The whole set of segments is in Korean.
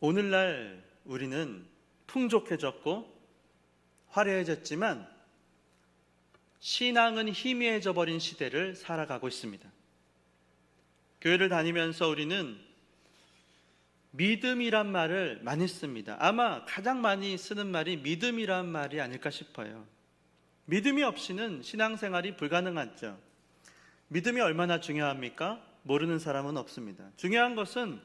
오늘날 우리는 풍족해졌고 화려해졌지만 신앙은 희미해져 버린 시대를 살아가고 있습니다. 교회를 다니면서 우리는 믿음이란 말을 많이 씁니다. 아마 가장 많이 쓰는 말이 믿음이란 말이 아닐까 싶어요. 믿음이 없이는 신앙생활이 불가능하죠. 믿음이 얼마나 중요합니까? 모르는 사람은 없습니다. 중요한 것은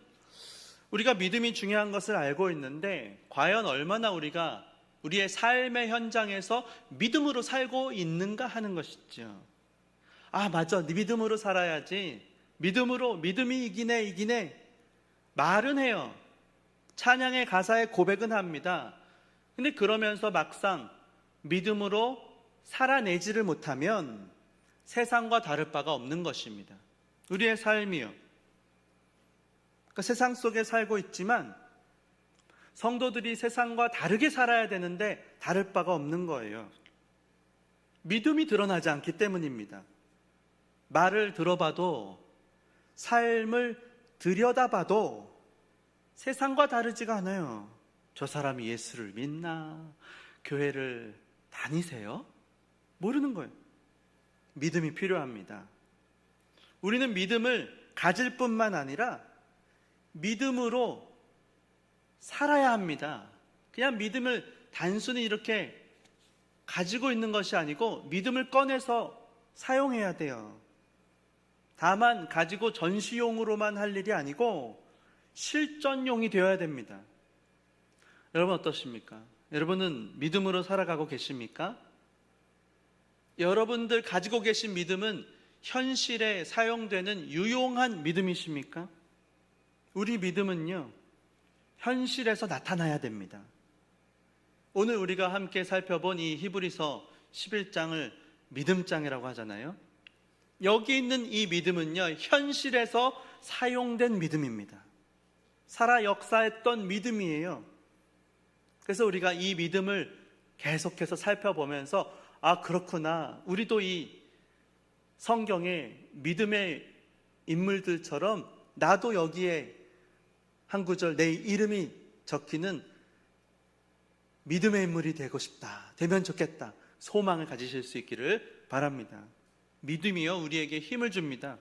우리가 믿음이 중요한 것을 알고 있는데 과연 얼마나 우리가 우리의 삶의 현장에서 믿음으로 살고 있는가 하는 것이죠. 아, 맞아. 믿음으로 살아야지. 믿음이 이기네. 말은 해요. 찬양의 가사의 고백은 합니다. 근데 그러면서 막상 믿음으로 살아내지를 못하면 세상과 다를 바가 없는 것입니다. 우리의 삶이요. 그러니까 세상 속에 살고 있지만 성도들이 세상과 다르게 살아야 되는데 다를 바가 없는 거예요. 믿음이 드러나지 않기 때문입니다. 말을 들어봐도 삶을 들여다봐도 세상과 다르지가 않아요. 저 사람이 예수를 믿나? 교회를 다니세요? 모르는 거예요. 믿음이 필요합니다. 우리는 믿음을 가질 뿐만 아니라 믿음으로 살아야 합니다. 그냥 믿음을 단순히 이렇게 가지고 있는 것이 아니고 믿음을 꺼내서 사용해야 돼요. 다만 가지고 전시용으로만 할 일이 아니고 실전용이 되어야 됩니다. 여러분 어떠십니까? 여러분은 믿음으로 살아가고 계십니까? 여러분들 가지고 계신 믿음은 현실에 사용되는 유용한 믿음이십니까? 우리 믿음은요, 현실에서 나타나야 됩니다. 오늘 우리가 함께 살펴본 이 히브리서 11장을 믿음장이라고 하잖아요. 여기 있는 이 믿음은요, 현실에서 사용된 믿음입니다. 살아 역사했던 믿음이에요. 그래서 우리가 이 믿음을 계속해서 살펴보면서 아, 그렇구나. 우리도 이 성경의 믿음의 인물들처럼 나도 여기에 한 구절 내 이름이 적히는 믿음의 인물이 되고 싶다. 되면 좋겠다. 소망을 가지실 수 있기를 바랍니다. 믿음이요, 우리에게 힘을 줍니다.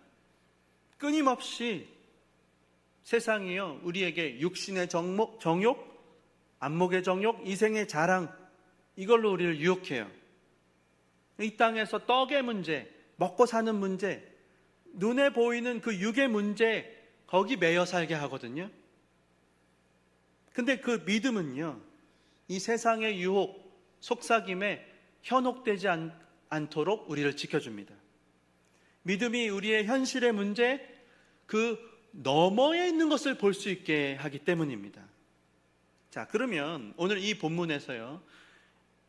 끊임없이 세상이요, 우리에게 육신의 정욕, 안목의 정욕, 이생의 자랑, 이걸로 우리를 유혹해요. 이 땅에서 떡의 문제, 먹고 사는 문제, 눈에 보이는 그 육의 문제, 거기 매여 살게 하거든요. 근데 그 믿음은요, 이 세상의 유혹, 속삭임에 현혹되지 않도록 우리를 지켜줍니다. 믿음이 우리의 현실의 문제, 그 너머에 있는 것을 볼 수 있게 하기 때문입니다. 자, 그러면 오늘 이 본문에서요,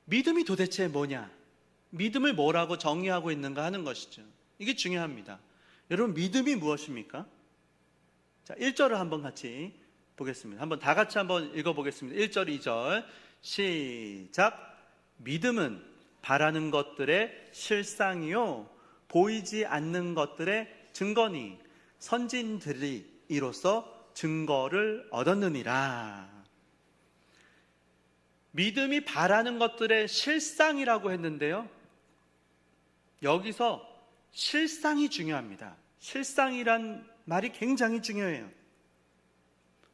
믿음이 도대체 뭐냐? 믿음을 뭐라고 정의하고 있는가 하는 것이죠. 이게 중요합니다. 여러분, 믿음이 무엇입니까? 자, 1절을 한번 같이 보겠습니다. 한번 다 같이 한번 읽어보겠습니다. 1절, 2절 시작. 믿음은 바라는 것들의 실상이요 보이지 않는 것들의 증거니 선진들이 이로써 증거를 얻었느니라. 믿음이 바라는 것들의 실상이라고 했는데요, 여기서 실상이 중요합니다. 실상이란 말이 굉장히 중요해요.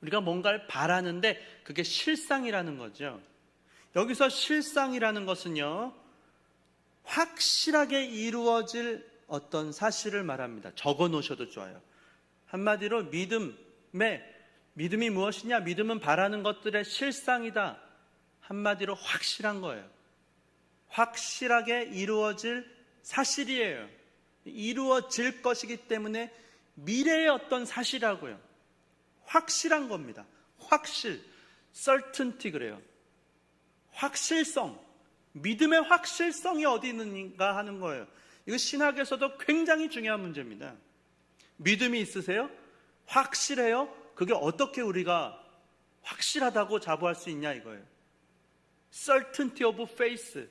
우리가 뭔가를 바라는데 그게 실상이라는 거죠. 여기서 실상이라는 것은요, 확실하게 이루어질 어떤 사실을 말합니다. 적어 놓으셔도 좋아요. 한마디로 믿음이 무엇이냐? 믿음은 바라는 것들의 실상이다. 한마디로 확실한 거예요. 확실하게 이루어질 사실이에요. 이루어질 것이기 때문에 미래의 어떤 사실이라고요. 확실한 겁니다. 확실, certainty 그래요. 확실성, 믿음의 확실성이 어디 있는가 하는 거예요. 이거 신학에서도 굉장히 중요한 문제입니다. 믿음이 있으세요? 확실해요? 그게 어떻게 우리가 확실하다고 자부할 수 있냐 이거예요. certainty of faith,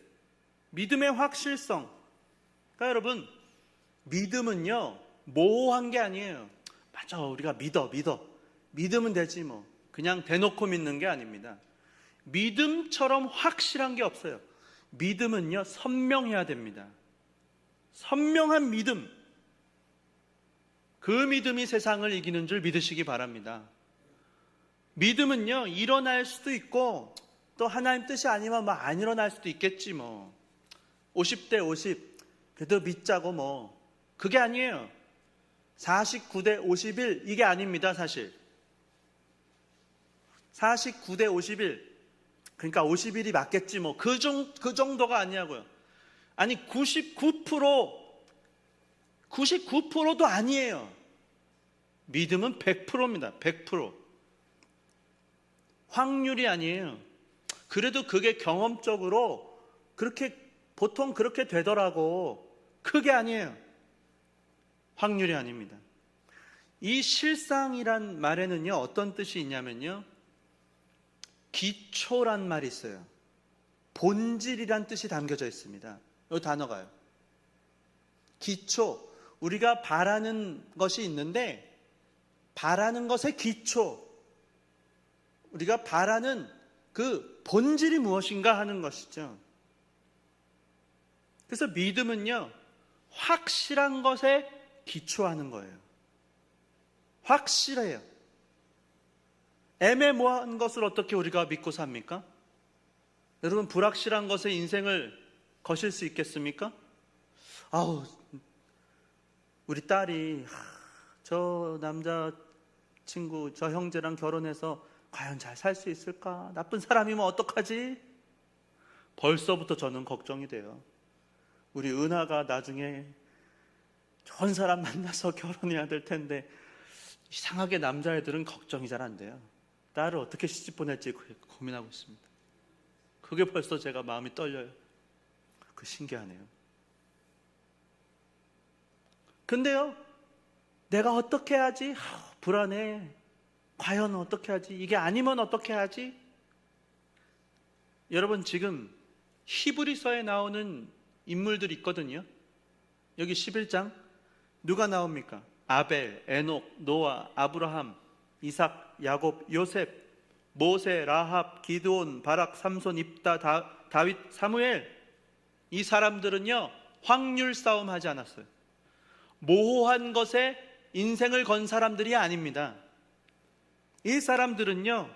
믿음의 확실성. 그러니까 여러분, 믿음은요 모호한 게 아니에요. 맞아, 우리가 믿으면 되지 뭐. 그냥 대놓고 믿는 게 아닙니다. 믿음처럼 확실한 게 없어요. 믿음은요, 선명해야 됩니다. 선명한 믿음. 그 믿음이 세상을 이기는 줄 믿으시기 바랍니다. 믿음은요, 일어날 수도 있고 또 하나님 뜻이 아니면 뭐 안 일어날 수도 있겠지 뭐. 50대 50 그래도 믿자고 뭐. 그게 아니에요. 49대 51 이게 아닙니다, 사실. 49대 51 그러니까 50일이 맞겠지 뭐. 그 정도가 아니냐고요. 아니 99%도 아니에요. 믿음은 100%입니다. 100%. 확률이 아니에요. 그래도 그게 경험적으로 보통 그렇게 되더라고. 그게 아니에요. 확률이 아닙니다. 이 실상이란 말에는요, 어떤 뜻이 있냐면요, 기초란 말이 있어요. 본질이란 뜻이 담겨져 있습니다. 이 단어가요. 기초. 우리가 바라는 것이 있는데, 바라는 것의 기초. 우리가 바라는 그 본질이 무엇인가 하는 것이죠. 그래서 믿음은요, 확실한 것에 기초하는 거예요. 확실해요. 애매모호한 것을 어떻게 우리가 믿고 삽니까? 여러분, 불확실한 것에 인생을 거실 수 있겠습니까? 아우, 우리 딸이 저 남자친구, 저 형제랑 결혼해서 과연 잘 살 수 있을까? 나쁜 사람이면 어떡하지? 벌써부터 저는 걱정이 돼요. 우리 은하가 나중에 좋은 사람 만나서 결혼해야 될 텐데 이상하게 남자애들은 걱정이 잘 안 돼요. 딸을 어떻게 시집 보낼지 고민하고 있습니다. 그게 벌써 제가 마음이 떨려요. 그 신기하네요. 근데요, 내가 어떻게 하지? 불안해. 과연 어떻게 하지? 이게 아니면 어떻게 하지? 여러분, 지금 히브리서에 나오는 인물들이 있거든요. 여기 11장 누가 나옵니까? 아벨, 에녹, 노아, 아브라함, 이삭, 야곱, 요셉, 모세, 라합, 기드온, 바락, 삼손, 입다, 다윗, 사무엘. 이 사람들은요, 확률 싸움 하지 않았어요. 모호한 것에 인생을 건 사람들이 아닙니다. 이 사람들은요,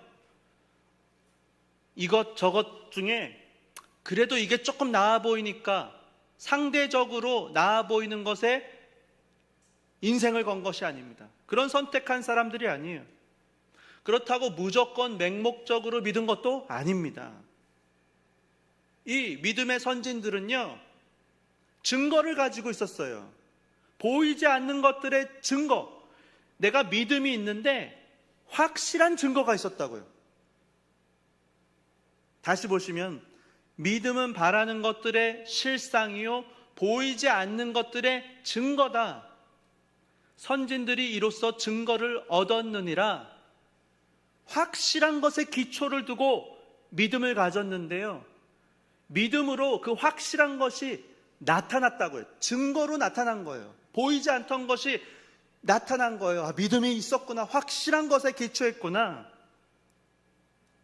이것저것 중에 그래도 이게 조금 나아 보이니까 상대적으로 나아 보이는 것에 인생을 건 것이 아닙니다. 그런 선택한 사람들이 아니에요. 그렇다고 무조건 맹목적으로 믿은 것도 아닙니다. 이 믿음의 선진들은요, 증거를 가지고 있었어요. 보이지 않는 것들의 증거. 내가 믿음이 있는데 확실한 증거가 있었다고요. 다시 보시면 믿음은 바라는 것들의 실상이요 보이지 않는 것들의 증거다. 선진들이 이로써 증거를 얻었느니라. 확실한 것에 기초를 두고 믿음을 가졌는데요, 믿음으로 그 확실한 것이 나타났다고요. 증거로 나타난 거예요. 보이지 않던 것이 나타난 거예요. 믿음이 있었구나. 확실한 것에 기초했구나.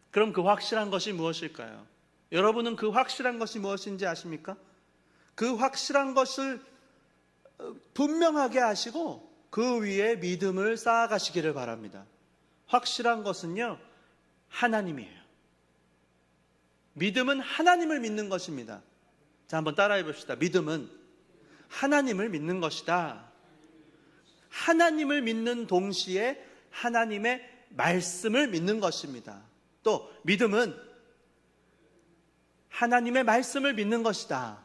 그럼 그 확실한 것이 무엇일까요? 여러분은 그 확실한 것이 무엇인지 아십니까? 그 확실한 것을 분명하게 아시고 그 위에 믿음을 쌓아가시기를 바랍니다. 확실한 것은요, 하나님이에요. 믿음은 하나님을 믿는 것입니다. 자, 한번 따라해 봅시다. 믿음은 하나님을 믿는 것이다. 하나님을 믿는 동시에 하나님의 말씀을 믿는 것입니다. 또 믿음은 하나님의 말씀을 믿는 것이다.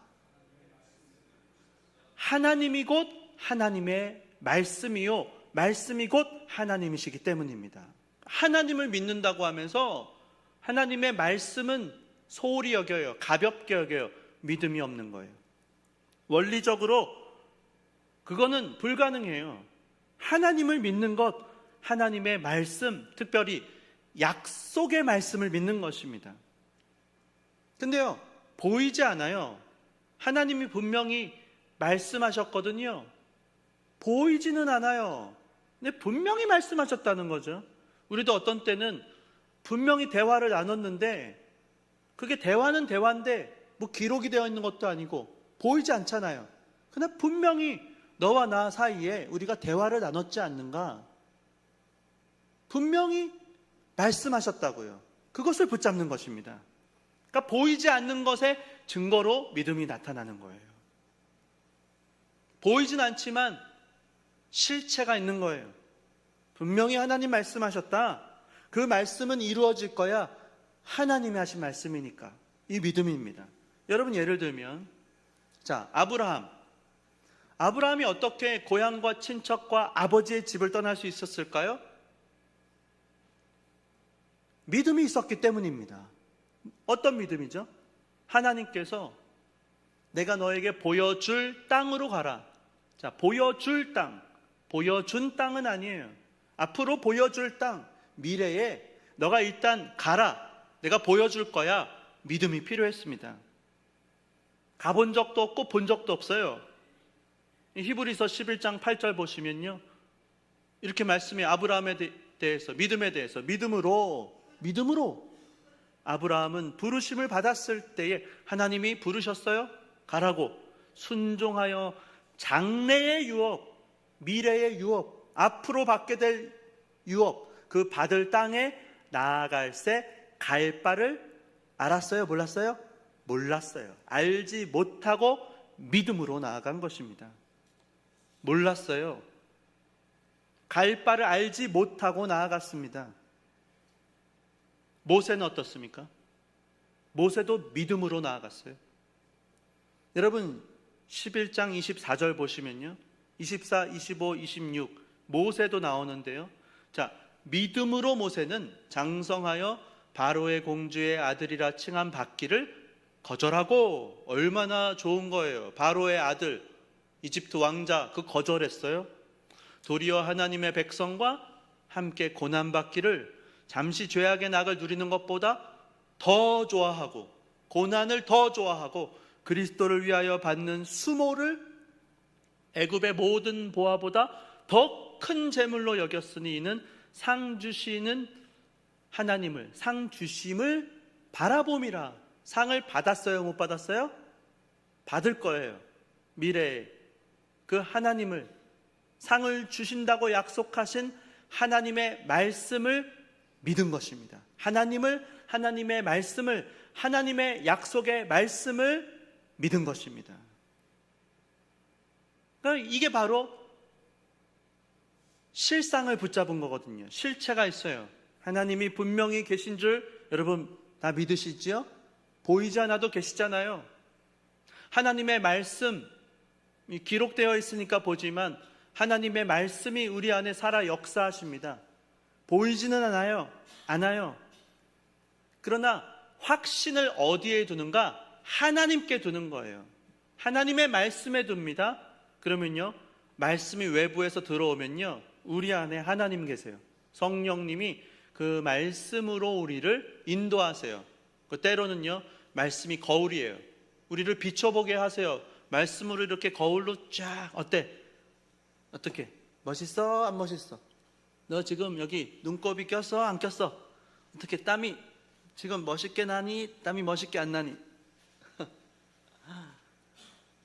하나님이 곧 하나님의 말씀이요, 말씀이 곧 하나님이시기 때문입니다. 하나님을 믿는다고 하면서 하나님의 말씀은 소홀히 여겨요. 가볍게 여겨요. 믿음이 없는 거예요. 원리적으로 그거는 불가능해요. 하나님을 믿는 것, 하나님의 말씀, 특별히 약속의 말씀을 믿는 것입니다. 근데요, 보이지 않아요. 하나님이 분명히 말씀하셨거든요. 보이지는 않아요. 근데 분명히 말씀하셨다는 거죠. 우리도 어떤 때는 분명히 대화를 나눴는데 그게 대화는 대화인데 뭐 기록이 되어 있는 것도 아니고 보이지 않잖아요. 그러나 분명히 너와 나 사이에 우리가 대화를 나눴지 않는가? 분명히 말씀하셨다고요. 그것을 붙잡는 것입니다. 그러니까 보이지 않는 것의 증거로 믿음이 나타나는 거예요. 보이진 않지만 실체가 있는 거예요. 분명히 하나님 말씀하셨다. 그 말씀은 이루어질 거야. 하나님이 하신 말씀이니까. 이 믿음입니다. 여러분 예를 들면 자, 아브라함이 어떻게 고향과 친척과 아버지의 집을 떠날 수 있었을까요? 믿음이 있었기 때문입니다. 어떤 믿음이죠? 하나님께서 내가 너에게 보여줄 땅으로 가라. 자, 보여줄 땅, 보여준 땅은 아니에요. 앞으로 보여줄 땅, 미래에 너가 일단 가라. 내가 보여줄 거야. 믿음이 필요했습니다. 가본 적도 없고 본 적도 없어요. 히브리서 11장 8절 보시면요, 이렇게 말씀이 아브라함에 대해서, 믿음에 대해서 믿음으로 아브라함은 부르심을 받았을 때에 하나님이 부르셨어요. 가라고. 순종하여 장래의 유업, 미래의 유업, 앞으로 받게 될 유업, 그 받을 땅에 나아갈새 갈 바를 알았어요? 몰랐어요? 몰랐어요. 알지 못하고 믿음으로 나아간 것입니다. 몰랐어요. 갈 바를 알지 못하고 나아갔습니다. 모세는 어떻습니까? 모세도 믿음으로 나아갔어요. 여러분 11장 24절 보시면요, 24, 25, 26 모세도 나오는데요. 자, 믿음으로 모세는 장성하여 바로의 공주의 아들이라 칭함 받기를 거절하고. 얼마나 좋은 거예요. 바로의 아들, 이집트 왕자, 그 거절했어요. 도리어 하나님의 백성과 함께 고난받기를, 잠시 죄악의 낙을 누리는 것보다 더 좋아하고, 고난을 더 좋아하고, 그리스도를 위하여 받는 수모를 애굽의 모든 보화보다 더 큰 재물로 여겼으니 이는 상 주시는 하나님을, 상 주심을 바라봄이라. 상을 받았어요? 못 받았어요? 받을 거예요. 미래에 그 하나님을, 상을 주신다고 약속하신 하나님의 말씀을 믿은 것입니다. 하나님의 말씀을, 하나님의 약속의 말씀을 믿은 것입니다. 그러니까 이게 바로 실상을 붙잡은 거거든요. 실체가 있어요. 하나님이 분명히 계신 줄 여러분 다 믿으시지요? 보이지 않아도 계시잖아요. 하나님의 말씀, 기록되어 있으니까 보지만 하나님의 말씀이 우리 안에 살아 역사하십니다. 보이지는 않아요. 그러나 확신을 어디에 두는가? 하나님께 두는 거예요. 하나님의 말씀에 둡니다. 그러면요, 말씀이 외부에서 들어오면요, 우리 안에 하나님 계세요. 성령님이 그 말씀으로 우리를 인도하세요. 때로는요, 말씀이 거울이에요. 우리를 비춰보게 하세요. 말씀으로 이렇게 거울로 쫙, 어떻게? 멋있어? 안 멋있어? 너 지금 여기 눈곱이 꼈어? 안 꼈어? 어떻게 땀이 지금 멋있게 나니? 땀이 멋있게 안 나니?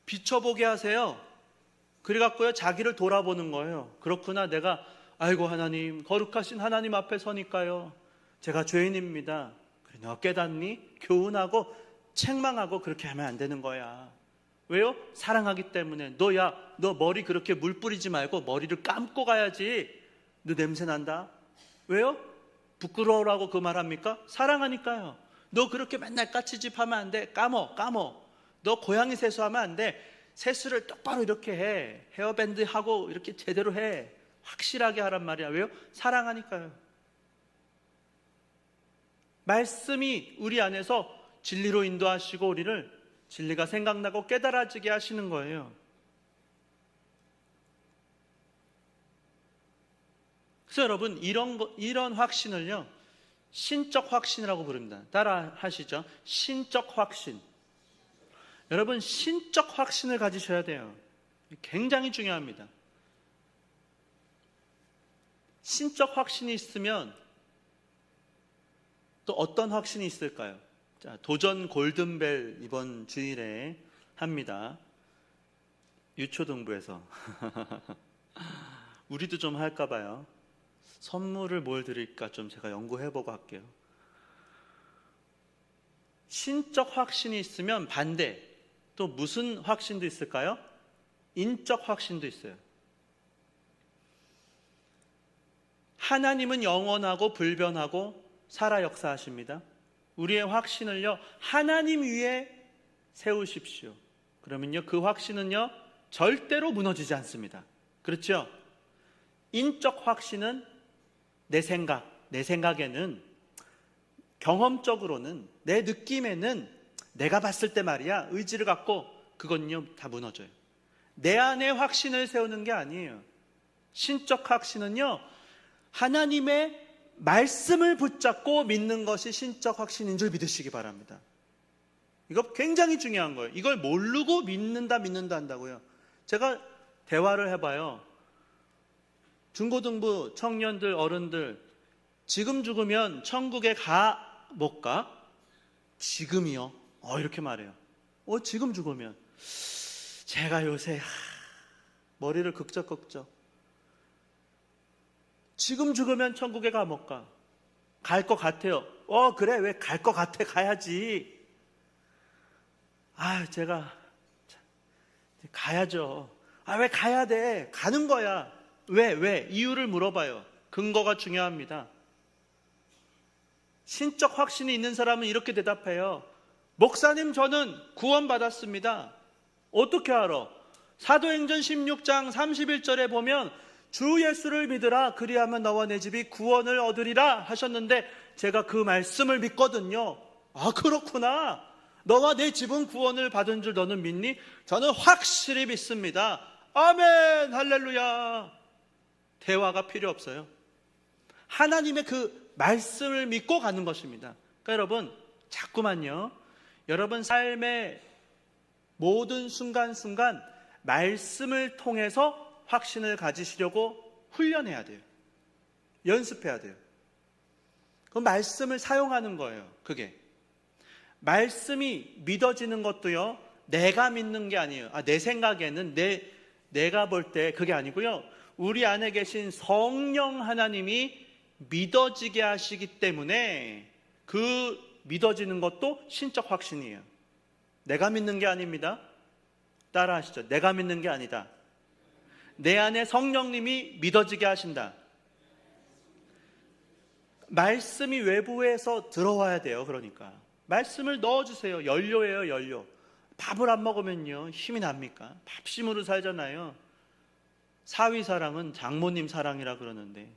비춰보게 하세요. 그래갖고요, 자기를 돌아보는 거예요. 그렇구나, 내가 아이고 하나님, 거룩하신 하나님 앞에 서니까요, 제가 죄인입니다. 그래, 너 깨닫니? 교훈하고 책망하고 그렇게 하면 안 되는 거야. 왜요? 사랑하기 때문에. 너 머리 그렇게 물 뿌리지 말고 머리를 감고 가야지. 너 냄새 난다. 왜요? 부끄러우라고 그 말합니까? 사랑하니까요. 너 그렇게 맨날 까치집 하면 안 돼. 감어. 너 고양이 세수하면 안 돼. 세수를 똑바로 이렇게 해. 헤어밴드 하고 이렇게 제대로 해. 확실하게 하란 말이야. 왜요? 사랑하니까요. 말씀이 우리 안에서 진리로 인도하시고 우리를 진리가 생각나고 깨달아지게 하시는 거예요. 그래서 여러분, 이런 확신을요, 신적 확신이라고 부릅니다. 따라 하시죠. 신적 확신. 여러분, 신적 확신을 가지셔야 돼요. 굉장히 중요합니다. 신적 확신이 있으면 또 어떤 확신이 있을까요? 자, 도전 골든벨 이번 주일에 합니다. 유초등부에서. 우리도 좀 할까 봐요. 선물을 뭘 드릴까 좀 제가 연구해보고 할게요. 신적 확신이 있으면 반대, 또 무슨 확신도 있을까요? 인적 확신도 있어요. 하나님은 영원하고 불변하고 살아 역사하십니다. 우리의 확신을요, 하나님 위에 세우십시오. 그러면요, 그 확신은요, 절대로 무너지지 않습니다. 그렇죠? 인적 확신은 내 생각에는, 경험적으로는, 내 느낌에는, 내가 봤을 때 말이야, 의지를 갖고 그건요, 다 무너져요. 내 안에 확신을 세우는 게 아니에요. 신적 확신은요, 하나님의 말씀을 붙잡고 믿는 것이 신적 확신인 줄 믿으시기 바랍니다. 이거 굉장히 중요한 거예요. 이걸 모르고 믿는다 한다고요. 제가 대화를 해봐요. 중고등부 청년들, 어른들, 지금 죽으면 천국에 가, 못 가? 지금이요? 이렇게 말해요. 지금 죽으면. 제가 요새 머리를 극적극적. 지금 죽으면 천국에 가, 못 가? 갈 것 같아요. 그래, 왜 갈 것 같아? 가야지. 제가 가야죠. 왜 가야 돼? 가는 거야. 왜? 이유를 물어봐요. 근거가 중요합니다. 신적 확신이 있는 사람은 이렇게 대답해요. 목사님, 저는 구원받았습니다. 어떻게 알아? 사도행전 16장 31절에 보면 주 예수를 믿으라, 그리하면 너와 내 집이 구원을 얻으리라 하셨는데 제가 그 말씀을 믿거든요. 그렇구나. 너와 내 집은 구원을 받은 줄 너는 믿니? 저는 확실히 믿습니다. 아멘, 할렐루야. 대화가 필요 없어요. 하나님의 그 말씀을 믿고 가는 것입니다. 그러니까 여러분, 자꾸만요, 여러분 삶의 모든 순간순간 말씀을 통해서 확신을 가지시려고 훈련해야 돼요. 연습해야 돼요. 그 말씀을 사용하는 거예요. 그게 말씀이 믿어지는 것도요, 내가 믿는 게 아니에요. 내 생각에는, 내가 볼 때 그게 아니고요, 우리 안에 계신 성령 하나님이 믿어지게 하시기 때문에 그 믿어지는 것도 신적 확신이에요. 내가 믿는 게 아닙니다. 따라 하시죠. 내가 믿는 게 아니다. 내 안에 성령님이 믿어지게 하신다. 말씀이 외부에서 들어와야 돼요. 그러니까 말씀을 넣어주세요. 연료예요, 연료. 밥을 안 먹으면요, 힘이 납니까? 밥심으로 살잖아요. 사위사랑은 장모님 사랑이라 그러는데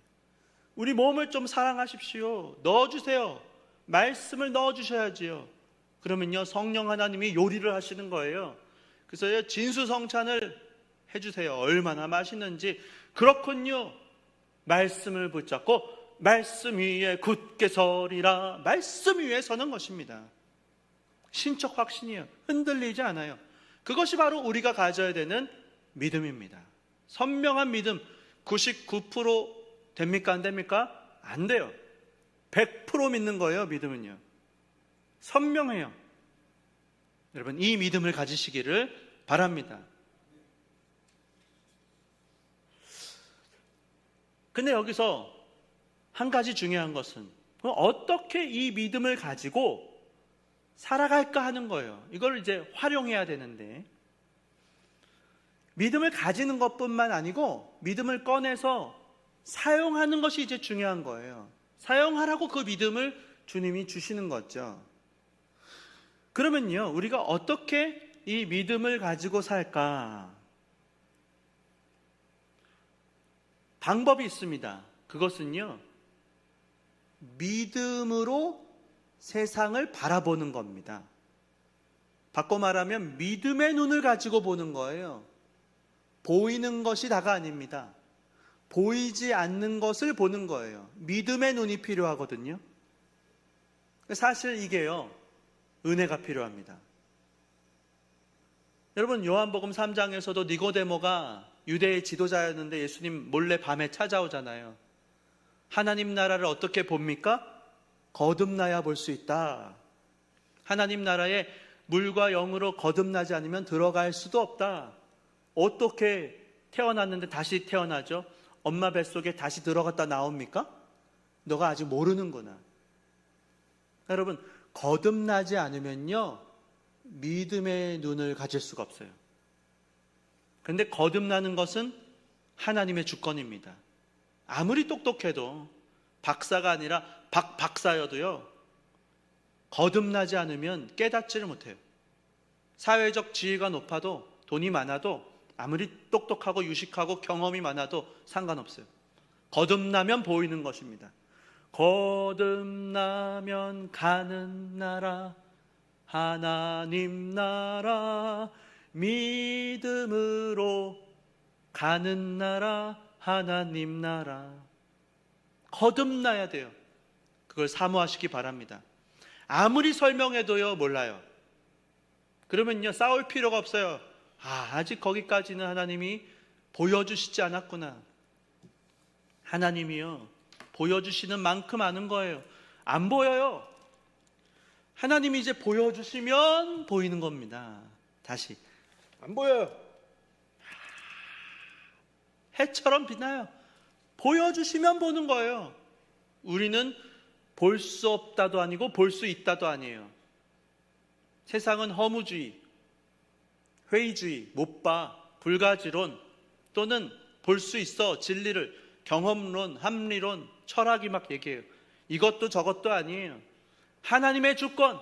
우리 몸을 좀 사랑하십시오. 넣어주세요. 말씀을 넣어주셔야지요. 그러면요, 성령 하나님이 요리를 하시는 거예요. 그래서 진수성찬을 해주세요. 얼마나 맛있는지. 그렇군요. 말씀을 붙잡고 말씀 위에 굳게 서리라. 말씀 위에 서는 것입니다. 신적 확신이에요. 흔들리지 않아요. 그것이 바로 우리가 가져야 되는 믿음입니다. 선명한 믿음. 99% 됩니까? 안 됩니까? 안 돼요. 100% 믿는 거예요. 믿음은요, 선명해요. 여러분, 이 믿음을 가지시기를 바랍니다. 근데 여기서 한 가지 중요한 것은 어떻게 이 믿음을 가지고 살아갈까 하는 거예요. 이걸 이제 활용해야 되는데, 믿음을 가지는 것뿐만 아니고 믿음을 꺼내서 사용하는 것이 이제 중요한 거예요. 사용하라고 그 믿음을 주님이 주시는 거죠. 그러면요, 우리가 어떻게 이 믿음을 가지고 살까? 방법이 있습니다. 그것은요, 믿음으로 세상을 바라보는 겁니다. 바꿔 말하면 믿음의 눈을 가지고 보는 거예요. 보이는 것이 다가 아닙니다. 보이지 않는 것을 보는 거예요. 믿음의 눈이 필요하거든요. 사실 이게요, 은혜가 필요합니다. 여러분, 요한복음 3장에서도 니고데모가 유대의 지도자였는데 예수님 몰래 밤에 찾아오잖아요. 하나님 나라를 어떻게 봅니까? 거듭나야 볼 수 있다. 하나님 나라에 물과 영으로 거듭나지 않으면 들어갈 수도 없다. 어떻게 태어났는데 다시 태어나죠? 엄마 뱃속에 다시 들어갔다 나옵니까? 너가 아직 모르는구나. 여러분, 거듭나지 않으면요, 믿음의 눈을 가질 수가 없어요. 그런데 거듭나는 것은 하나님의 주권입니다. 아무리 똑똑해도, 박사가 아니라 박사여도요, 거듭나지 않으면 깨닫지를 못해요. 사회적 지위가 높아도, 돈이 많아도, 아무리 똑똑하고 유식하고 경험이 많아도 상관없어요. 거듭나면 보이는 것입니다. 거듭나면 가는 나라, 하나님 나라, 믿음으로 가는 나라, 하나님 나라. 거듭나야 돼요. 그걸 사모하시기 바랍니다. 아무리 설명해도요, 몰라요. 그러면요, 싸울 필요가 없어요. 아직 거기까지는 하나님이 보여주시지 않았구나. 하나님이요, 보여주시는 만큼 아는 거예요. 안 보여요. 하나님이 이제 보여주시면 보이는 겁니다. 다시 안 보여요. 해처럼 빛나요. 보여주시면 보는 거예요. 우리는 볼 수 없다도 아니고 볼 수 있다도 아니에요. 세상은 허무주의, 회의주의, 못 봐, 불가지론, 또는 볼 수 있어, 진리를, 경험론, 합리론, 철학이 막 얘기해요. 이것도 저것도 아니에요. 하나님의 주권.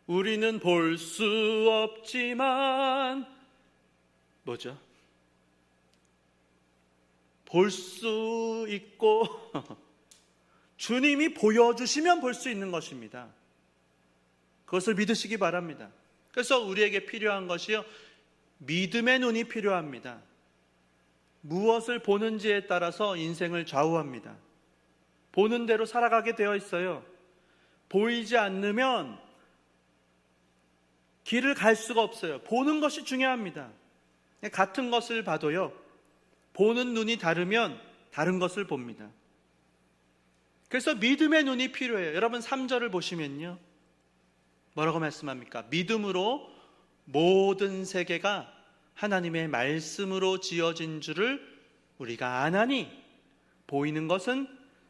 우리는 볼 수 없지만 뭐죠? 볼 수 있고 주님이 보여주시면 볼 수 있는 것입니다. 그것을 믿으시기 바랍니다. 그래서 우리에게 필요한 것이요, 믿음의 눈이 필요합니다. 무엇을 보는지에 따라서 인생을 좌우합니다. 보는 대로 살아가게 되어 있어요. 보이지 않으면 길을 갈 수가 없어요. 보는 것이 중요합니다. 같은 것을 봐도요, 보는 눈이 다르면 다른 것을 봅니다. 그래서 믿음의 눈이 필요해요. 여러분 3절을 보시면요, 뭐라고 말씀합니까? 믿음으로 모든 세계가 하나님의 말씀으로 지어진 줄을 우리가 아나니 보이는 것은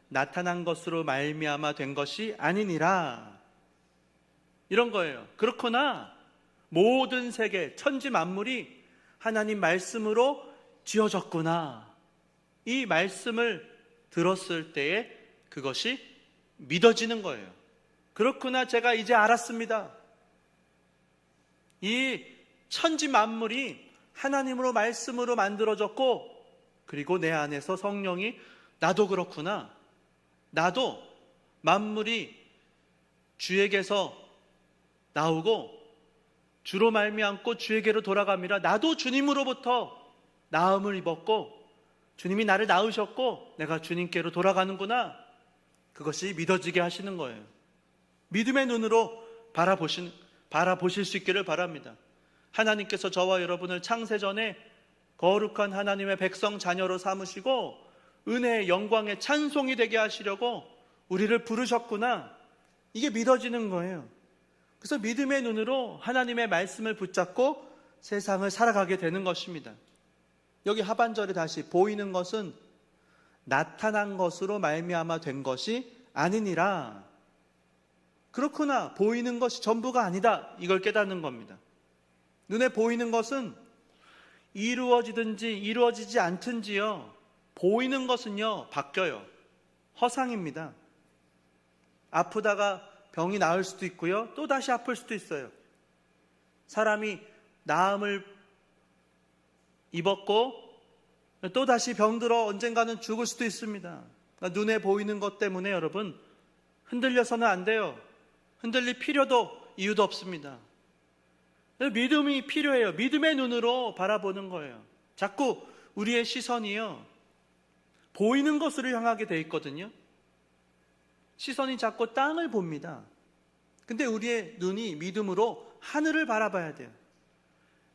나타난 것으로 말미암아 된 것이 아니니라. 이런 거예요. 그렇구나. 모든 세계, 천지 만물이 하나님 말씀으로 지어졌구나. 이 말씀을 들었을 때에 그것이 믿어지는 거예요. 그렇구나, 제가 이제 알았습니다. 이 천지 만물이 하나님으로 말씀으로 만들어졌고, 그리고 내 안에서 성령이 나도 그렇구나, 나도 만물이 주에게서 나오고 주로 말미암고 주에게로 돌아갑니다. 나도 주님으로부터 나음을 입었고 주님이 나를 낳으셨고 내가 주님께로 돌아가는구나. 그것이 믿어지게 하시는 거예요. 믿음의 눈으로 바라보실 수 있기를 바랍니다. 하나님께서 저와 여러분을 창세전에 거룩한 하나님의 백성 자녀로 삼으시고 은혜의 영광의 찬송이 되게 하시려고 우리를 부르셨구나. 이게 믿어지는 거예요. 그래서 믿음의 눈으로 하나님의 말씀을 붙잡고 세상을 살아가게 되는 것입니다. 여기 하반절에 다시 보이는 것은 나타난 것으로 말미암아 된 것이 아니니라. 그렇구나, 보이는 것이 전부가 아니다, 이걸 깨닫는 겁니다. 눈에 보이는 것은 이루어지든지 이루어지지 않든지요, 보이는 것은요 바뀌어요. 허상입니다. 아프다가 병이 나을 수도 있고요, 또 다시 아플 수도 있어요. 사람이 나음을 입었고 또 다시 병들어 언젠가는 죽을 수도 있습니다. 그러니까 눈에 보이는 것 때문에 여러분 흔들려서는 안 돼요. 흔들릴 필요도 이유도 없습니다. 믿음이 필요해요. 믿음의 눈으로 바라보는 거예요. 자꾸 우리의 시선이요 보이는 것으로 향하게 돼 있거든요. 시선이 자꾸 땅을 봅니다. 근데 우리의 눈이 믿음으로 하늘을 바라봐야 돼요.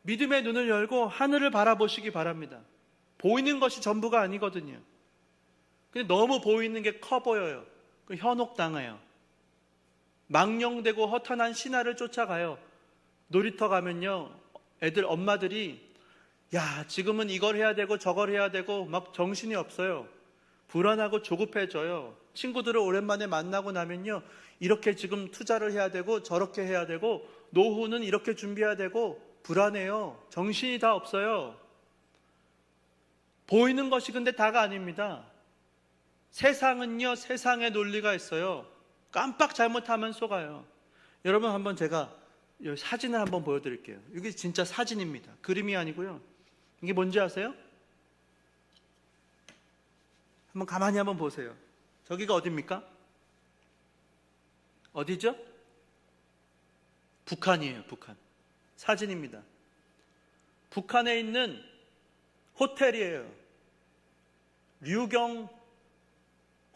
믿음의 눈을 열고 하늘을 바라보시기 바랍니다. 보이는 것이 전부가 아니거든요. 근데 너무 보이는 게 커 보여요. 그 현혹당해요. 망령되고 허탄한 신화를 쫓아가요. 놀이터 가면요, 애들 엄마들이 야, 지금은 이걸 해야 되고 저걸 해야 되고 막 정신이 없어요. 불안하고 조급해져요. 친구들을 오랜만에 만나고 나면요, 이렇게 지금 투자를 해야 되고 저렇게 해야 되고 노후는 이렇게 준비해야 되고 불안해요. 정신이 다 없어요. 보이는 것이 근데 다가 아닙니다. 세상은요, 세상의 논리가 있어요. 깜빡 잘못하면 속아요. 여러분, 한번 제가 이 사진을 한번 보여드릴게요. 이게 진짜 사진입니다. 그림이 아니고요. 이게 뭔지 아세요? 한번 가만히 한번 보세요. 저기가 어디입니까? 어디죠? 북한이에요, 북한. 사진입니다. 북한에 있는 호텔이에요. 류경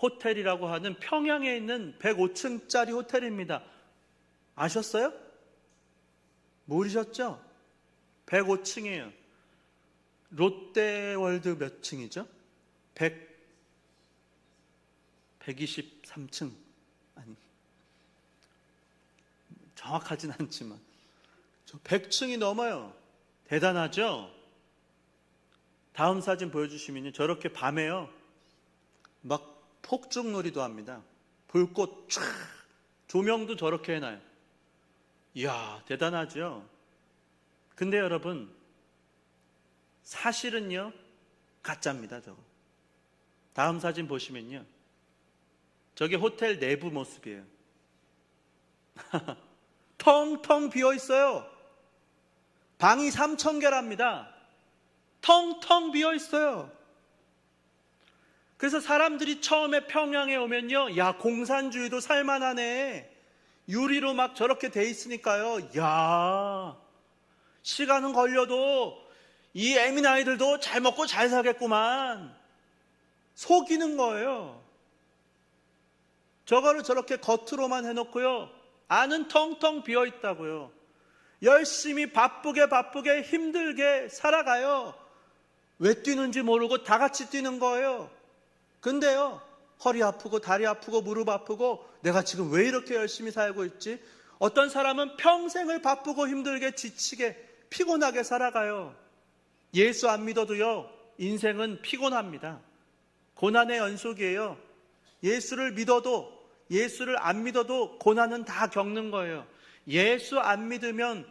호텔이라고 하는 평양에 있는 105층짜리 호텔입니다. 아셨어요? 모르셨죠? 105층이에요. 롯데월드 몇 층이죠? 123층. 아니, 정확하진 않지만 100층이 넘어요. 대단하죠? 다음 사진 보여주시면요, 저렇게 밤에요 막 폭죽놀이도 합니다. 불꽃 촤, 조명도 저렇게 해놔요. 이야, 대단하죠? 근데 여러분, 사실은요, 가짜입니다, 저거. 다음 사진 보시면요, 저게 호텔 내부 모습이에요. 텅텅 비어 있어요. 방이 3,000개랍니다. 텅텅 비어 있어요. 그래서 사람들이 처음에 평양에 오면요, 야, 공산주의도 살만하네. 유리로 막 저렇게 돼 있으니까요, 야, 시간은 걸려도 이 애민 아이들도 잘 먹고 잘 살겠구만. 속이는 거예요. 저거를 저렇게 겉으로만 해놓고요, 안은 텅텅 비어 있다고요. 열심히 바쁘게 힘들게 살아가요. 왜 뛰는지 모르고 다 같이 뛰는 거예요. 근데요, 허리 아프고 다리 아프고 무릎 아프고 내가 지금 왜 이렇게 열심히 살고 있지? 어떤 사람은 평생을 바쁘고 힘들게 지치게 피곤하게 살아가요. 예수 안 믿어도요, 인생은 피곤합니다. 고난의 연속이에요. 예수를 믿어도 예수를 안 믿어도 고난은 다 겪는 거예요. 예수 안 믿으면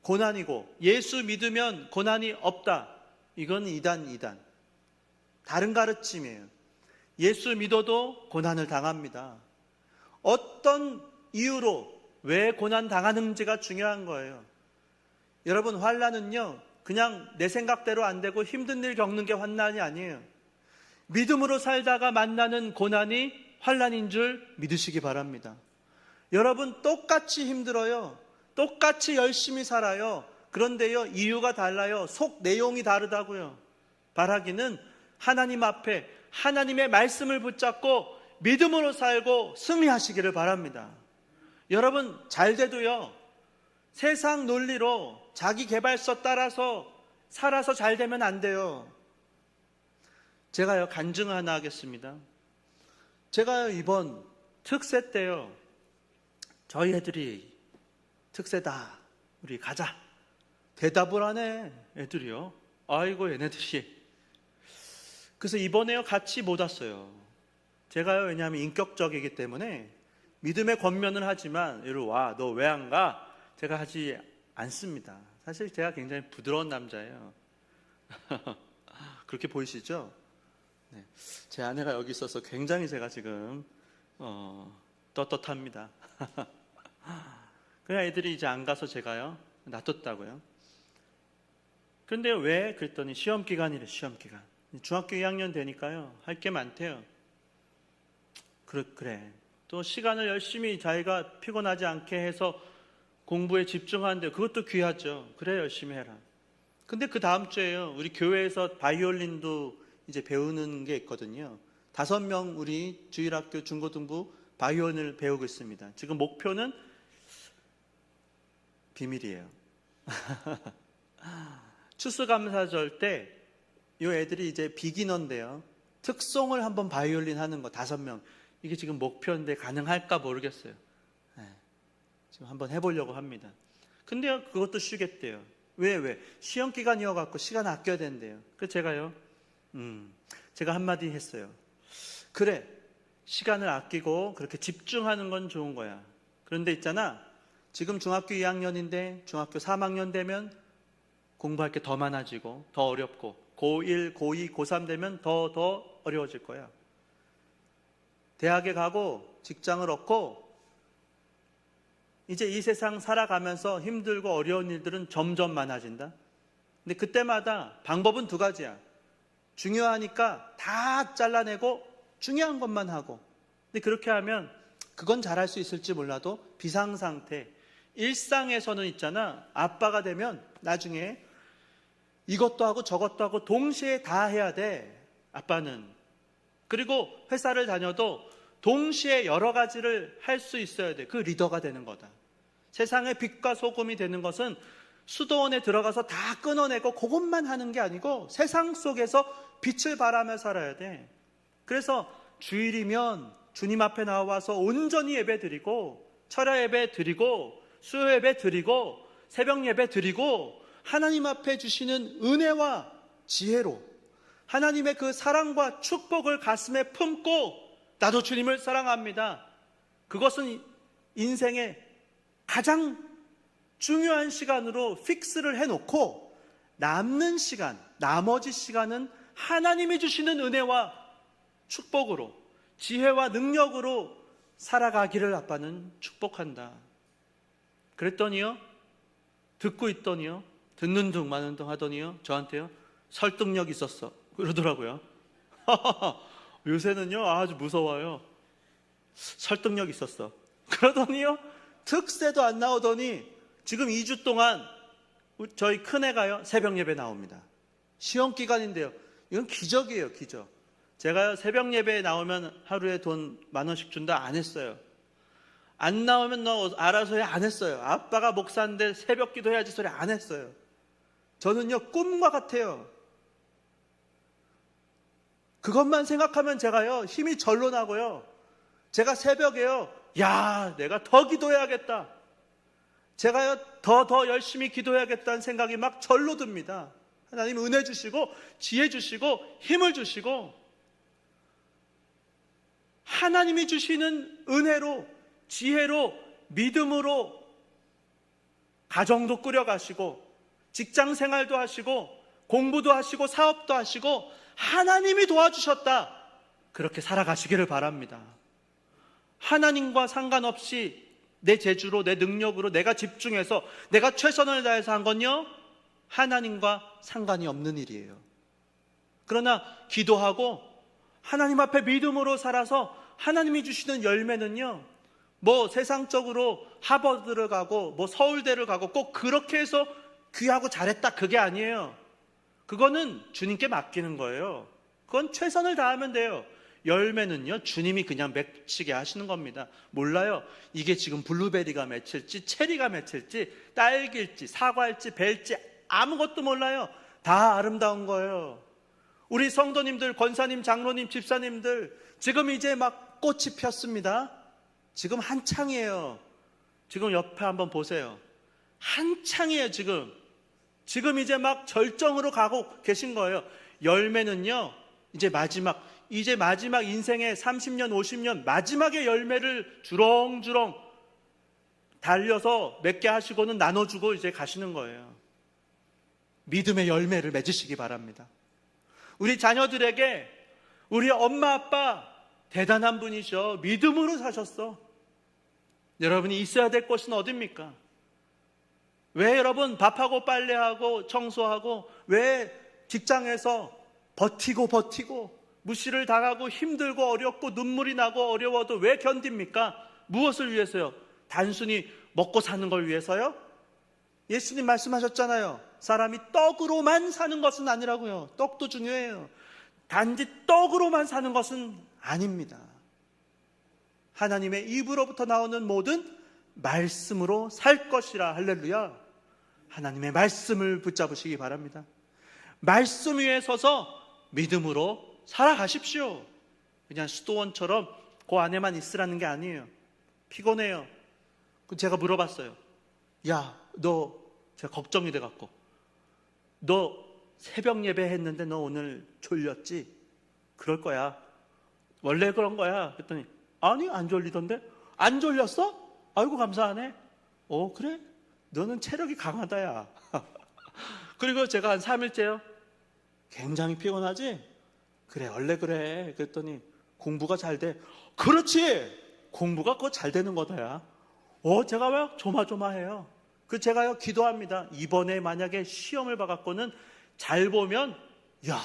고난이고 예수 믿으면 고난이 없다. 이건 이단. 다른 가르침이에요. 예수 믿어도 고난을 당합니다. 어떤 이유로 왜 고난 당하는지가 중요한 거예요. 여러분, 환난은요, 그냥 내 생각대로 안 되고 힘든 일 겪는 게 환난이 아니에요. 믿음으로 살다가 만나는 고난이 환난인 줄 믿으시기 바랍니다. 여러분, 똑같이 힘들어요. 똑같이 열심히 살아요. 그런데요, 이유가 달라요. 속 내용이 다르다고요. 바라기는 하나님 앞에 하나님의 말씀을 붙잡고 믿음으로 살고 승리하시기를 바랍니다. 여러분, 잘 돼도요, 세상 논리로 자기 개발서 따라서 살아서 잘 되면 안 돼요. 제가요, 간증 하나 하겠습니다. 제가요, 이번 특세 때요, 저희 애들이 특세다, 우리 가자. 대답을 하네, 애들이요. 아이고, 얘네들이. 그래서 이번에요, 같이 못 왔어요. 제가요, 왜냐하면 인격적이기 때문에 믿음의 권면을 하지만 이리 와, 너 왜 안 가? 제가 하지 않습니다. 사실 제가 굉장히 부드러운 남자예요. 그렇게 보이시죠? 네. 제 아내가 여기 있어서 굉장히 제가 지금 떳떳합니다. 그냥 애들이 이제 안 가서 제가요, 놔뒀다고요. 근데 왜? 그랬더니 시험 기간이래, 시험 기간. 중학교 2학년 되니까요, 할 게 많대요. 그래. 또 시간을 열심히 자기가 피곤하지 않게 해서 공부에 집중하는데 그것도 귀하죠. 그래, 열심히 해라. 근데 그 다음 주에요, 우리 교회에서 바이올린도 이제 배우는 게 있거든요. 5명 우리 주일학교 중고등부 바이올린을 배우고 있습니다. 지금 목표는 비밀이에요. 추수감사절 때 이 애들이 이제 비기너인데요, 특송을 한번 바이올린 하는 거 5명. 이게 지금 목표인데 가능할까 모르겠어요. 네. 지금 한번 해보려고 합니다. 근데 그것도 쉬겠대요. 왜? 시험 기간이어갖고 시간 아껴야 된대요. 그래서 제가 한마디 했어요. 그래, 시간을 아끼고 그렇게 집중하는 건 좋은 거야. 그런데 있잖아, 지금 중학교 2학년인데 중학교 3학년 되면 공부할 게 더 많아지고 더 어렵고 고1, 고2, 고3 되면 더 어려워질 거야. 대학에 가고 직장을 얻고 이제 이 세상 살아가면서 힘들고 어려운 일들은 점점 많아진다. 근데 그때마다 방법은 2가지야. 중요하니까 다 잘라내고 중요한 것만 하고. 근데 그렇게 하면 그건 잘할 수 있을지 몰라도 비상상태, 일상에서는 있잖아, 아빠가 되면 나중에 이것도 하고 저것도 하고 동시에 다 해야 돼, 아빠는. 그리고 회사를 다녀도 동시에 여러 가지를 할 수 있어야 돼. 그 리더가 되는 거다. 세상의 빛과 소금이 되는 것은 수도원에 들어가서 다 끊어내고 그것만 하는 게 아니고 세상 속에서 빛을 발하며 살아야 돼. 그래서 주일이면 주님 앞에 나와서 온전히 예배 드리고, 철야 예배 드리고, 수요 예배 드리고, 새벽 예배 드리고, 하나님 앞에 주시는 은혜와 지혜로 하나님의 그 사랑과 축복을 가슴에 품고 나도 주님을 사랑합니다. 그것은 인생의 가장 중요한 시간으로 픽스를 해놓고 남는 시간, 나머지 시간은 하나님이 주시는 은혜와 축복으로, 지혜와 능력으로 살아가기를 아빠는 축복한다. 그랬더니요, 듣고 있더니요, 듣는 둥 마는 둥 하더니요, 저한테요, 설득력 있었어 그러더라고요. 요새는요 아주 무서워요. 설득력 있었어 그러더니요, 특세도 안 나오더니 지금 2주 동안 저희 큰애가요 새벽 예배 나옵니다. 시험 기간인데요. 이건 기적이에요, 기적. 제가요 새벽 예배에 나오면 하루에 돈 10,000원씩 준다 안 했어요. 안 나오면 너 알아서 해 안 했어요. 아빠가 목사인데 새벽 기도해야지 소리 안 했어요. 저는요 꿈과 같아요. 그것만 생각하면 제가요 힘이 절로 나고요, 제가 새벽에요, 야 내가 더 기도해야겠다, 제가요 더 열심히 기도해야겠다는 생각이 막 절로 듭니다. 하나님 은혜 주시고 지혜 주시고 힘을 주시고, 하나님이 주시는 은혜로, 지혜로, 믿음으로 가정도 꾸려가시고 직장 생활도 하시고 공부도 하시고 사업도 하시고 하나님이 도와주셨다, 그렇게 살아가시기를 바랍니다. 하나님과 상관없이 내 재주로, 내 능력으로 내가 집중해서 내가 최선을 다해서 한 건요 하나님과 상관이 없는 일이에요. 그러나 기도하고 하나님 앞에 믿음으로 살아서 하나님이 주시는 열매는요, 뭐 세상적으로 하버드를 가고 뭐 서울대를 가고 꼭 그렇게 해서 귀하고 잘했다 그게 아니에요. 그거는 주님께 맡기는 거예요. 그건 최선을 다하면 돼요. 열매는요 주님이 그냥 맺히게 하시는 겁니다. 몰라요, 이게 지금 블루베리가 맺힐지 체리가 맺힐지 딸기일지 사과일지 벨지 아무것도 몰라요. 다 아름다운 거예요. 우리 성도님들, 권사님, 장로님, 집사님들, 지금 이제 막 꽃이 폈습니다. 지금 한창이에요. 지금 옆에 한번 보세요. 한창이에요. 지금 이제 막 절정으로 가고 계신 거예요. 열매는요 이제 마지막 인생의 30년 50년 마지막에 열매를 주렁주렁 달려서 맺게 하시고는 나눠주고 이제 가시는 거예요. 믿음의 열매를 맺으시기 바랍니다. 우리 자녀들에게 우리 엄마 아빠 대단한 분이셔, 믿음으로 사셨어. 여러분이 있어야 될 곳은 어딥니까? 왜 여러분 밥하고 빨래하고 청소하고 왜 직장에서 버티고 무시를 당하고 힘들고 어렵고 눈물이 나고 어려워도 왜 견딥니까? 무엇을 위해서요? 단순히 먹고 사는 걸 위해서요? 예수님 말씀하셨잖아요. 사람이 떡으로만 사는 것은 아니라고요. 떡도 중요해요. 단지 떡으로만 사는 것은 아닙니다. 하나님의 입으로부터 나오는 모든 말씀으로 살 것이라. 할렐루야. 하나님의 말씀을 붙잡으시기 바랍니다. 말씀 위에 서서 믿음으로 살아가십시오. 그냥 수도원처럼 그 안에만 있으라는 게 아니에요. 피곤해요. 제가 물어봤어요. 야, 너, 제가 걱정이 돼갖고, 너 새벽 예배 했는데 너 오늘 졸렸지? 그럴 거야. 원래 그런 거야. 그랬더니 아니, 안 졸리던데. 안 졸렸어? 아이고, 감사하네. 그래? 너는 체력이 강하다, 야. 그리고 제가 한 3일째요. 굉장히 피곤하지? 그래, 원래 그래. 그랬더니 공부가 잘 돼. 그렇지! 공부가 꼭 잘 되는 거다, 야. 제가 왜 조마조마해요. 제가요, 기도합니다. 이번에 만약에 시험을 봐갖고는 잘 보면, 야,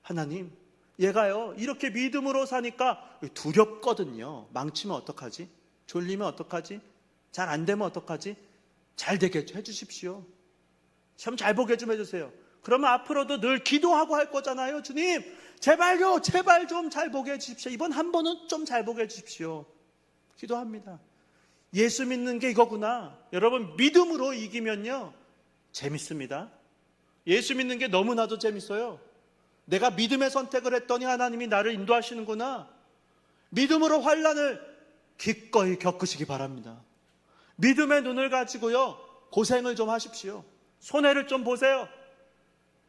하나님, 얘가요, 이렇게 믿음으로 사니까 두렵거든요. 망치면 어떡하지? 졸리면 어떡하지? 잘 안 되면 어떡하지? 잘 되게 해주십시오. 시험 잘 보게 좀 해주세요. 그러면 앞으로도 늘 기도하고 할 거잖아요. 주님, 제발요, 제발 좀 잘 보게 해주십시오. 이번 한 번은 좀 잘 보게 해주십시오. 기도합니다. 예수 믿는 게 이거구나. 여러분, 믿음으로 이기면요, 재밌습니다. 예수 믿는 게 너무나도 재밌어요. 내가 믿음의 선택을 했더니 하나님이 나를 인도하시는구나. 믿음으로 환난을 기꺼이 겪으시기 바랍니다. 믿음의 눈을 가지고요, 고생을 좀 하십시오. 손해를 좀 보세요.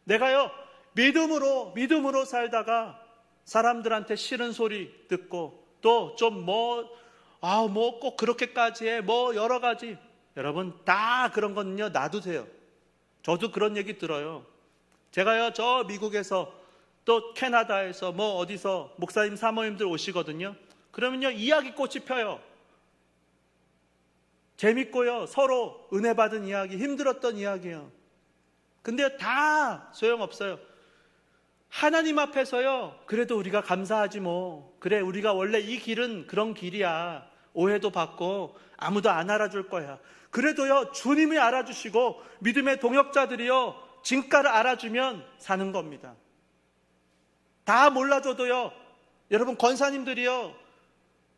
내가요, 믿음으로 살다가 사람들한테 싫은 소리 듣고 또 좀 꼭 그렇게까지 해. 여러 가지. 여러분, 다 그런 거는요, 놔두세요. 저도 그런 얘기 들어요. 제가요, 저 미국에서 또 캐나다에서 어디서 목사님 사모님들 오시거든요. 그러면요, 이야기꽃이 펴요. 재밌고요, 서로 은혜 받은 이야기, 힘들었던 이야기예요. 근데 다 소용없어요. 하나님 앞에서요, 그래도 우리가 감사하지 뭐. 그래, 우리가 원래 이 길은 그런 길이야. 오해도 받고 아무도 안 알아줄 거야. 그래도요, 주님이 알아주시고 믿음의 동역자들이요, 진가를 알아주면 사는 겁니다. 다 몰라줘도요, 여러분 권사님들이요,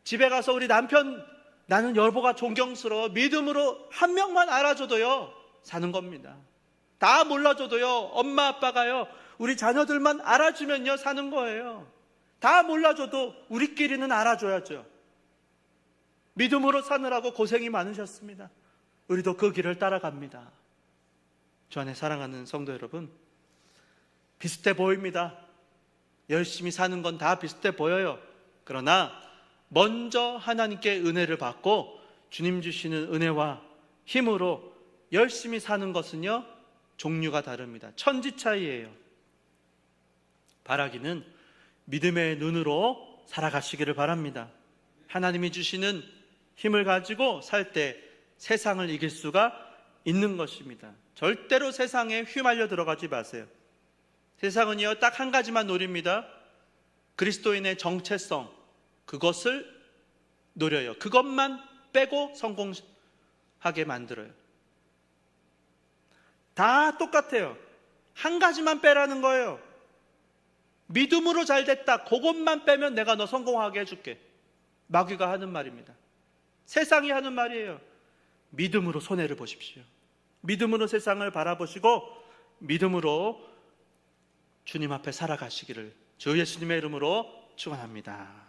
집에 가서 우리 남편, 나는 여보가 존경스러워, 믿음으로 한 명만 알아줘도요, 사는 겁니다. 다 몰라줘도요, 엄마 아빠가요, 우리 자녀들만 알아주면요, 사는 거예요. 다 몰라줘도 우리끼리는 알아줘야죠. 믿음으로 사느라고 고생이 많으셨습니다. 우리도 그 길을 따라갑니다. 주 안에 사랑하는 성도 여러분, 비슷해 보입니다. 열심히 사는 건 다 비슷해 보여요. 그러나 먼저 하나님께 은혜를 받고 주님 주시는 은혜와 힘으로 열심히 사는 것은요, 종류가 다릅니다. 천지 차이예요. 바라기는 믿음의 눈으로 살아가시기를 바랍니다. 하나님이 주시는 힘을 가지고 살 때 세상을 이길 수가 있는 것입니다. 절대로 세상에 휘말려 들어가지 마세요. 세상은요, 딱 한 가지만 노립니다. 그리스도인의 정체성, 그것을 노려요. 그것만 빼고 성공하게 만들어요. 다 똑같아요. 한 가지만 빼라는 거예요. 믿음으로 잘 됐다, 그것만 빼면 내가 너 성공하게 해줄게. 마귀가 하는 말입니다. 세상이 하는 말이에요. 믿음으로 손해를 보십시오. 믿음으로 세상을 바라보시고 믿음으로 주님 앞에 살아가시기를 주 예수님의 이름으로 축원합니다.